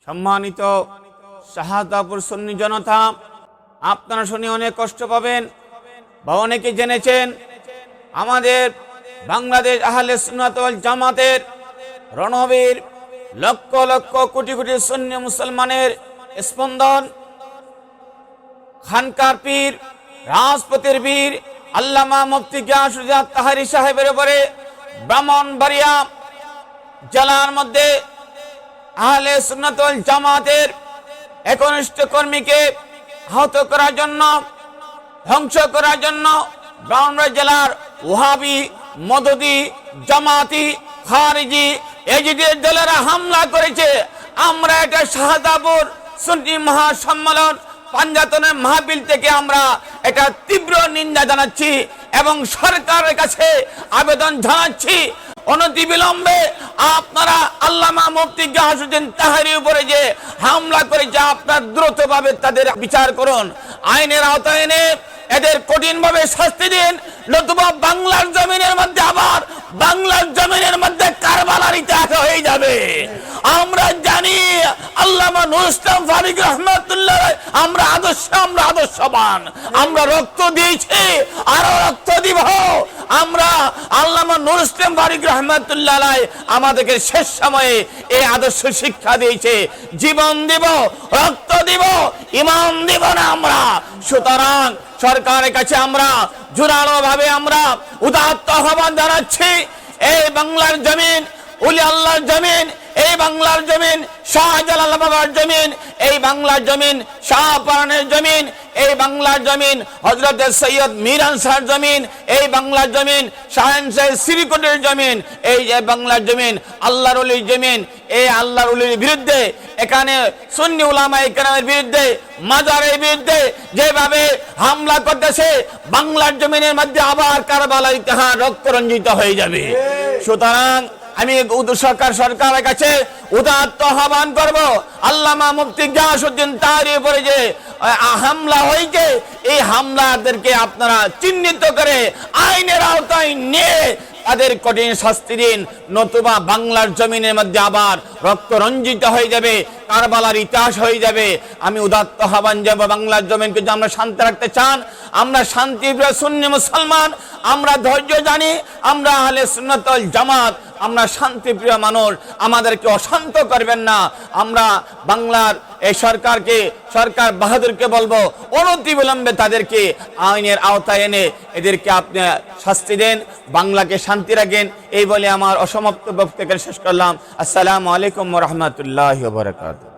সম্মানিত শাহাদাতপুর সুন্নি জনতা, আপনারা শুনে অনেক কষ্ট পাবেন বা অনেকে জেনেছেন, আমাদের বাংলাদেশ আহলে সুন্নাত ওয়াল জামাতের রণবীর লক্ষ লক্ষ কোটি কোটি সুন্নি মুসলমানের স্পন্দন খানকার পীর, রাজপথের বীর আল্লামা মুফতি গিয়াসউদ্দিন আত-তাহারি সাহেবের উপরে ব্রাহ্মণবাড়িয়া জেলার মধ্যে আহলে সুন্নাত ওয়াল জামাতের একনিষ্ঠ কর্মীকে আহত করার জন্য, ধ্বংস করার জন্য ব্রাহ্মণবাড়িয়া জেলার ওয়াহাবি, মদদি, জামাতি, খারিজি এজিদের দলেরা হামলা করেছে। আমরা এটা শাহাদাতপুর সুন্নি মহাসম্মেলন পাঞ্জাতনের মাহফিল থেকে আমরা এটা তীব্র নিন্দা জানাচ্ছি এবং সরকারের কাছে আবেদন জানাচ্ছি, অনতিবিলম্বে আপনারা আল্লামা মুফতি গিয়াসউদ্দিন তাহারির উপরে যে হামলা করেছে, আপনারা দ্রুতভাবে তাদের বিচার করুন, আইনের আওতায় এনে এদের কঠিনভাবে শাস্তি দিন, নতুবা বাংলার জমিনের মধ্যে আবার বাংলার জমিনের মধ্যে কারবালার ইতিহাস হয়ে যাবে। আমরা জানি আল্লামা নুরুল ইসলাম ফারুকী রাহমাতুল্লাহ আমরা আদর্শবান, আমরা রক্ত দিয়েছি, আরো রক্ত দিব। আমরা আল্লামা নুরুল ইসলাম ফারুকী রাহমাতুল্লাহ আমাদেরকে শেষ সময়ে এই আদর্শ শিক্ষা দিয়েছে, জীবন দিব, রক্ত দিব, ঈমান দিব না আমরা। সুতরাং সরকারের কাছে আমরা জোরালো ভাবে আমরা উদাত্ত আহ্বান জানাচ্ছি, এই বাংলার জমিন ওলি আল্লাহর জমিন, এই বাংলার জমিন শাহজালাল বাবার জমিন, এই বাংলার জমিন শাহপরানের জমিন, এই বাংলার জমিন হযরত সৈয়দ মীর আনসার জমিন, এই বাংলার জমিন শাহেনশাহ শ্রীকোটের জমিন, এই যে বাংলার জমিন আল্লাহর ওলির জমিন। এই আল্লাহর ওলির বিরুদ্ধে, এখানে সুন্নি উলামায়ে কেরামের বিরুদ্ধে, মাজারের বিরুদ্ধে যেভাবে হামলা করতেছে, বাংলার জমিনের মধ্যে আবার কারবালার ইতিহাস রক্তরঞ্জিত হয়ে যাবে। সুতরাং আমি সরকারের কাছে উদাত্ত আহ্বান করব, আল্লামা মুফতি গিয়াসউদ্দিন তাহারির উপরে যে হামলা হয়েছে, এই হামলাদেরকে আপনারা চিহ্নিত করে আইনের আওতায় নিয়ে তাদের কঠিন শাস্তি দিন, নতুবা বাংলার জমিনের মধ্যে আবার রক্ত রঞ্জিত হয়ে যাবে, কারবালার ইতিহাস হয়ে যাবে। আমি উদাত্ত আহ্বান যাব, বাংলার জমিনকে যদি আমরা শান্তি রাখতে চান, আমরা শান্তিপ্রিয় সুন্নি মুসলমান, আমরা ধৈর্য জানি, আমরা আহলে সুন্নাত ওয়াল জামাত, আমরা শান্তিপ্রিয় মানুষ, আমাদেরকে অশান্ত করবেন না। আমরা বাংলার এই সরকার বাহাদুরকে বলবো, অনতিবিলম্বে তাদেরকে আইনের আওতায় এনে এদেরকে আপনি শাস্তি দেন, বাংলাকে শান্তি রাখেন। এই বলে আমার অসমাপ্ত বক্তব্য শেষ করলাম। আসসালামু আলাইকুম ওয়া রাহমাতুল্লাহি ওয়া বারাকাতুহু।